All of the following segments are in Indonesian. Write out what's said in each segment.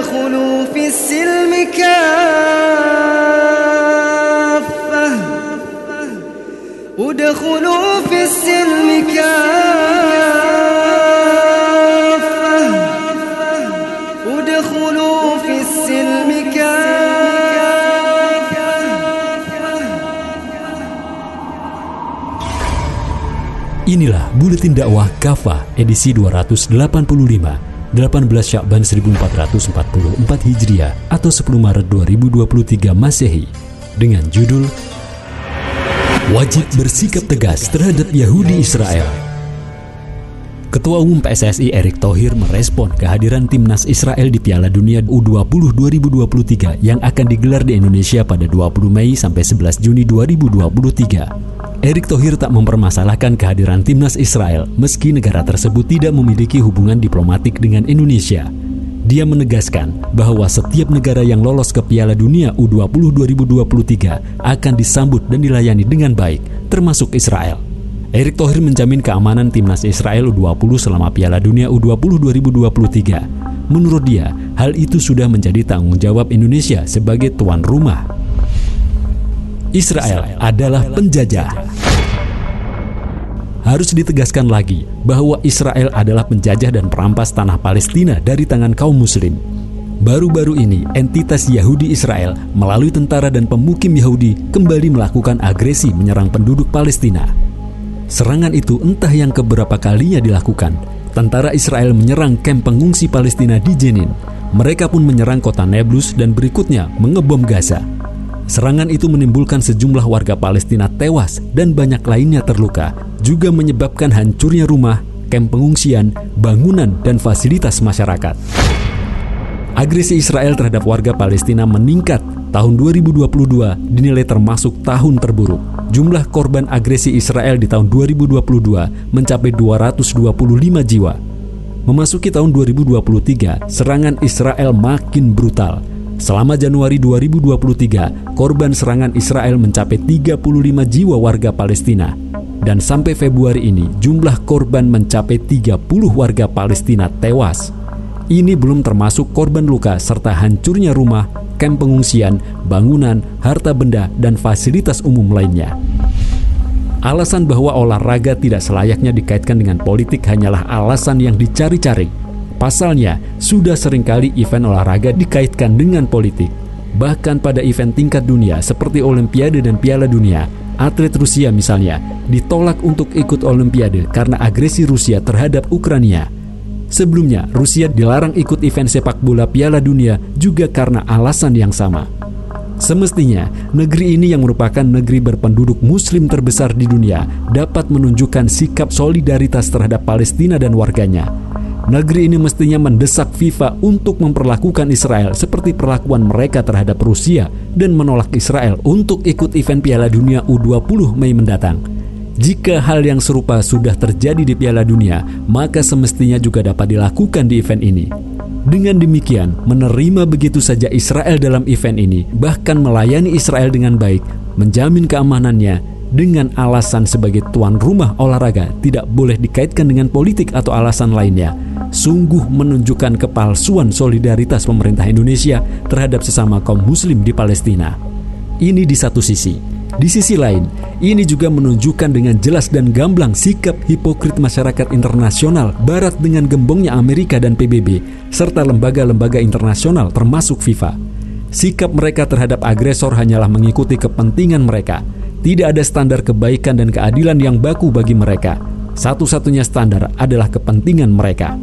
ادخلوا في السلم كافة ادخلوا في السلم كافة ادخلوا في السلم كافة. Inilah Buletin Dakwah Kafah edisi 285, 18 Sya'ban 1444 Hijriah atau 10 Maret 2023 Masehi dengan judul Wajib bersikap tegas terhadap Yahudi Israel. Ketua Umum PSSI Erick Thohir merespon kehadiran timnas Israel di Piala Dunia U20 2023 yang akan digelar di Indonesia pada 20 Mei sampai 11 Juni 2023. Erick Thohir tak mempermasalahkan kehadiran timnas Israel meski negara tersebut tidak memiliki hubungan diplomatik dengan Indonesia. Dia menegaskan bahwa setiap negara yang lolos ke Piala Dunia U20 2023 akan disambut dan dilayani dengan baik, termasuk Israel. Erick Thohir menjamin keamanan timnas Israel U20 selama Piala Dunia U20 2023. Menurut dia, hal itu sudah menjadi tanggung jawab Indonesia sebagai tuan rumah. Israel adalah penjajah. Harus ditegaskan lagi bahwa Israel adalah penjajah dan perampas tanah Palestina dari tangan kaum muslim. Baru-baru ini, entitas Yahudi Israel melalui tentara dan pemukim Yahudi kembali melakukan agresi menyerang penduduk Palestina. Serangan itu entah yang keberapa kalinya dilakukan. Tentara Israel menyerang kamp pengungsi Palestina di Jenin. Mereka pun menyerang kota Nablus dan berikutnya mengebom Gaza. Serangan itu menimbulkan sejumlah warga Palestina tewas dan banyak lainnya terluka, juga menyebabkan hancurnya rumah, kamp pengungsian, bangunan, dan fasilitas masyarakat. Agresi Israel terhadap warga Palestina meningkat. Tahun 2022 dinilai termasuk tahun terburuk. Jumlah korban agresi Israel di tahun 2022 mencapai 225 jiwa. Memasuki tahun 2023, serangan Israel makin brutal. Selama Januari 2023, korban serangan Israel mencapai 35 jiwa warga Palestina. Dan sampai Februari ini, jumlah korban mencapai 30 warga Palestina tewas. Ini belum termasuk korban luka serta hancurnya rumah, kamp pengungsian, bangunan, harta benda, dan fasilitas umum lainnya. Alasan bahwa olahraga tidak selayaknya dikaitkan dengan politik hanyalah alasan yang dicari-cari. Pasalnya, sudah seringkali event olahraga dikaitkan dengan politik. Bahkan pada event tingkat dunia seperti Olimpiade dan Piala Dunia, atlet Rusia misalnya ditolak untuk ikut Olimpiade karena agresi Rusia terhadap Ukraina. Sebelumnya, Rusia dilarang ikut event sepak bola Piala Dunia juga karena alasan yang sama. Semestinya, negeri ini yang merupakan negeri berpenduduk muslim terbesar di dunia dapat menunjukkan sikap solidaritas terhadap Palestina dan warganya. Negeri ini mestinya mendesak FIFA untuk memperlakukan Israel seperti perlakuan mereka terhadap Rusia dan menolak Israel untuk ikut event Piala Dunia U20 Mei mendatang. Jika hal yang serupa sudah terjadi di Piala Dunia, maka semestinya juga dapat dilakukan di event ini. Dengan demikian, menerima begitu saja Israel dalam event ini, bahkan melayani Israel dengan baik, menjamin keamanannya, dengan alasan sebagai tuan rumah olahraga tidak boleh dikaitkan dengan politik atau alasan lainnya, sungguh menunjukkan kepalsuan solidaritas pemerintah Indonesia terhadap sesama kaum muslim di Palestina. Ini di satu sisi. Di sisi lain, ini juga menunjukkan dengan jelas dan gamblang sikap hipokrit masyarakat internasional Barat dengan gembongnya Amerika dan PBB, serta lembaga-lembaga internasional termasuk FIFA. Sikap mereka terhadap agresor hanyalah mengikuti kepentingan mereka. Tidak ada standar kebaikan dan keadilan yang baku bagi mereka. Satu-satunya standar adalah kepentingan mereka.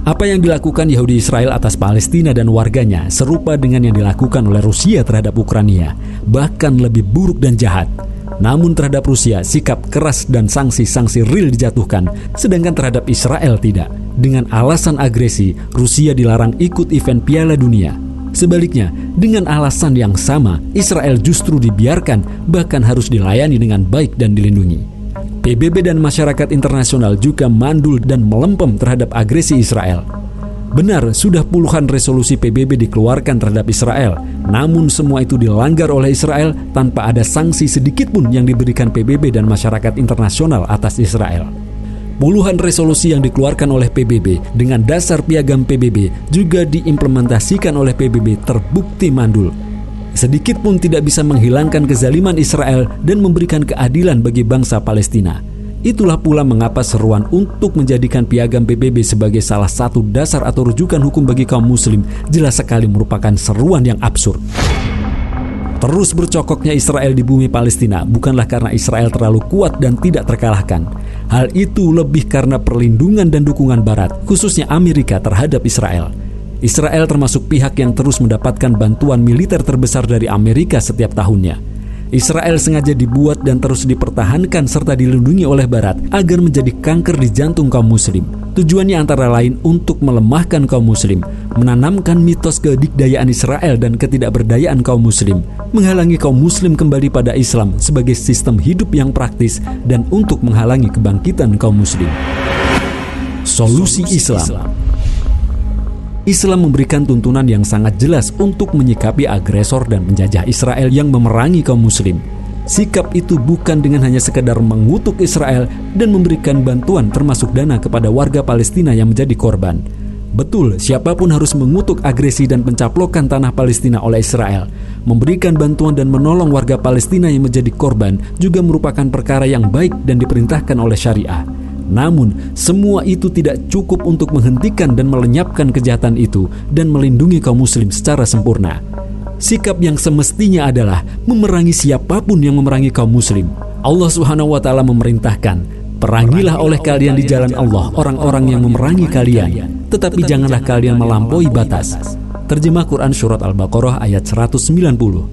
Apa yang dilakukan Yahudi Israel atas Palestina dan warganya serupa dengan yang dilakukan oleh Rusia terhadap Ukraina, bahkan lebih buruk dan jahat. Namun terhadap Rusia, sikap keras dan sanksi-sanksi real dijatuhkan, sedangkan terhadap Israel tidak. Dengan alasan agresi, Rusia dilarang ikut event Piala Dunia. Sebaliknya, dengan alasan yang sama, Israel justru dibiarkan, bahkan harus dilayani dengan baik dan dilindungi. PBB dan masyarakat internasional juga mandul dan melempem terhadap agresi Israel. Benar, sudah puluhan resolusi PBB dikeluarkan terhadap Israel, namun semua itu dilanggar oleh Israel tanpa ada sanksi sedikit pun yang diberikan PBB dan masyarakat internasional atas Israel. Puluhan resolusi yang dikeluarkan oleh PBB dengan dasar piagam PBB juga diimplementasikan oleh PBB terbukti mandul. Sedikit pun tidak bisa menghilangkan kezaliman Israel dan memberikan keadilan bagi bangsa Palestina. Itulah pula mengapa seruan untuk menjadikan piagam PBB sebagai salah satu dasar atau rujukan hukum bagi kaum muslim jelas sekali merupakan seruan yang absurd. Terus bercokoknya Israel di bumi Palestina bukanlah karena Israel terlalu kuat dan tidak terkalahkan. Hal itu lebih karena perlindungan dan dukungan Barat, khususnya Amerika terhadap Israel. Israel termasuk pihak yang terus mendapatkan bantuan militer terbesar dari Amerika setiap tahunnya. Israel sengaja dibuat dan terus dipertahankan serta dilindungi oleh Barat agar menjadi kanker di jantung kaum muslim. Tujuannya antara lain untuk melemahkan kaum muslim, menanamkan mitos kedikdayaan Israel dan ketidakberdayaan kaum muslim, menghalangi kaum muslim kembali pada Islam sebagai sistem hidup yang praktis, dan untuk menghalangi kebangkitan kaum muslim. Solusi Islam. Islam memberikan tuntunan yang sangat jelas untuk menyikapi agresor dan penjajah Israel yang memerangi kaum muslim. Sikap itu bukan dengan hanya sekedar mengutuk Israel dan memberikan bantuan termasuk dana kepada warga Palestina yang menjadi korban. Betul, siapapun harus mengutuk agresi dan pencaplokan tanah Palestina oleh Israel. Memberikan bantuan dan menolong warga Palestina yang menjadi korban juga merupakan perkara yang baik dan diperintahkan oleh syariah. Namun, semua itu tidak cukup untuk menghentikan dan melenyapkan kejahatan itu dan melindungi kaum muslim secara sempurna. Sikap yang semestinya adalah memerangi siapapun yang memerangi kaum muslim. Allah Subhanahu wa taala memerintahkan, "Perangilah oleh kalian di jalan Allah orang-orang yang memerangi kalian, tetapi janganlah kalian melampaui batas." Terjemah Quran Surat Al-Baqarah ayat 190.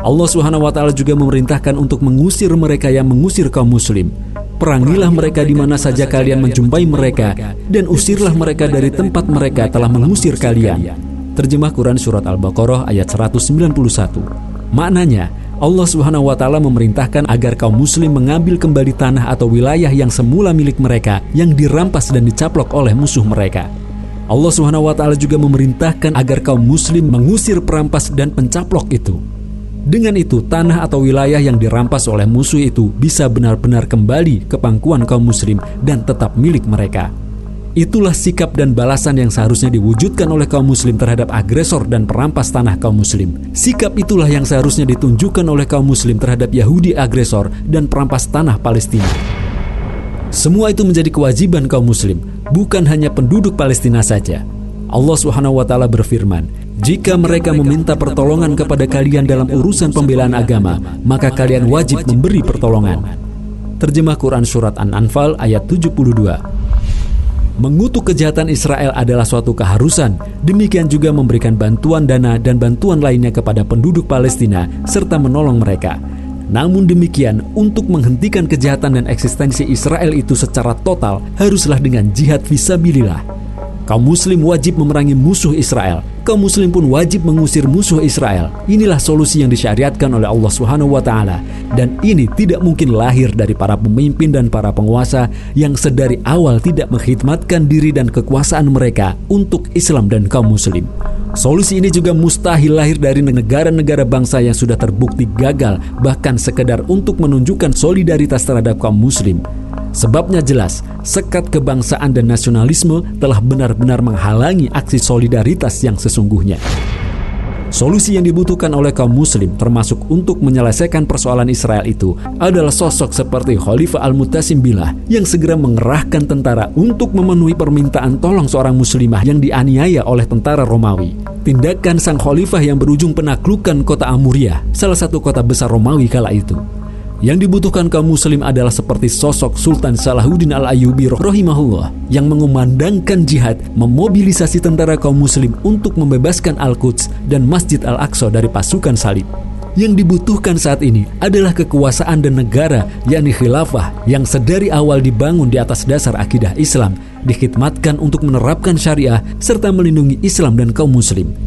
Allah Subhanahu wa taala juga memerintahkan untuk mengusir mereka yang mengusir kaum muslim. Perangilah mereka di mana saja kalian menjumpai mereka, dan usirlah mereka dari tempat mereka telah mengusir kalian. Terjemah Quran Surat Al-Baqarah ayat 191. Maknanya, Allah Subhanahu wa taala memerintahkan agar kaum muslim mengambil kembali tanah atau wilayah yang semula milik mereka yang dirampas dan dicaplok oleh musuh mereka. Allah Subhanahu wa taala juga memerintahkan agar kaum muslim mengusir perampas dan pencaplok itu. Dengan itu, tanah atau wilayah yang dirampas oleh musuh itu bisa benar-benar kembali ke pangkuan kaum muslim dan tetap milik mereka. Itulah sikap dan balasan yang seharusnya diwujudkan oleh kaum muslim terhadap agresor dan perampas tanah kaum muslim. Sikap itulah yang seharusnya ditunjukkan oleh kaum muslim terhadap Yahudi agresor dan perampas tanah Palestina. Semua itu menjadi kewajiban kaum muslim, bukan hanya penduduk Palestina saja. Allah Subhanahu wa taala berfirman, "Jika mereka meminta pertolongan kepada kalian dalam urusan pembelaan agama, maka kalian wajib memberi pertolongan." Terjemah Quran Surat An-Anfal ayat 72. Mengutuk kejahatan Israel adalah suatu keharusan, demikian juga memberikan bantuan dana dan bantuan lainnya kepada penduduk Palestina serta menolong mereka. Namun demikian, untuk menghentikan kejahatan dan eksistensi Israel itu secara total haruslah dengan jihad fisabilillah. Kaum muslim wajib memerangi musuh Israel. Kaum muslim pun wajib mengusir musuh Israel. Inilah solusi yang disyariatkan oleh Allah Subhanahu wa taala, dan ini tidak mungkin lahir dari para pemimpin dan para penguasa yang sedari awal tidak mengkhidmatkan diri dan kekuasaan mereka untuk Islam dan kaum muslim. Solusi ini juga mustahil lahir dari negara-negara bangsa yang sudah terbukti gagal, bahkan sekedar untuk menunjukkan solidaritas terhadap kaum muslim. Sebabnya jelas, sekat kebangsaan dan nasionalisme telah benar-benar menghalangi aksi solidaritas yang sesungguhnya. Solusi yang dibutuhkan oleh kaum muslim termasuk untuk menyelesaikan persoalan Israel itu adalah sosok seperti Khalifah Al-Mu'tasim Billah yang segera mengerahkan tentara untuk memenuhi permintaan tolong seorang muslimah yang dianiaya oleh tentara Romawi. Tindakan sang khalifah yang berujung penaklukan kota Amuriah, salah satu kota besar Romawi kala itu. Yang dibutuhkan kaum muslim adalah seperti sosok Sultan Salahuddin Al-Ayyubi rahimahullah yang mengumandangkan jihad, memobilisasi tentara kaum muslim untuk membebaskan Al-Quds dan Masjid Al-Aqsa dari pasukan salib. Yang dibutuhkan saat ini adalah kekuasaan dan negara, yakni khilafah yang sedari awal dibangun di atas dasar akidah Islam, dikhidmatkan untuk menerapkan syariah serta melindungi Islam dan kaum muslim.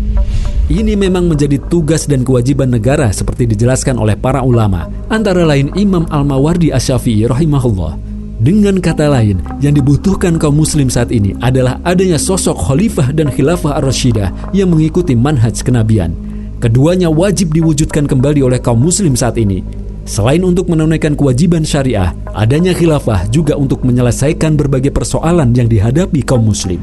Ini memang menjadi tugas dan kewajiban negara seperti dijelaskan oleh para ulama, antara lain Imam Al-Mawardi Asy-Syafi'i rahimahullah. Dengan kata lain, yang dibutuhkan kaum muslim saat ini adalah adanya sosok khalifah dan khilafah ar-rasyidah yang mengikuti manhaj kenabian. Keduanya wajib diwujudkan kembali oleh kaum muslim saat ini. Selain untuk menunaikan kewajiban syariah, adanya khilafah juga untuk menyelesaikan berbagai persoalan yang dihadapi kaum muslim.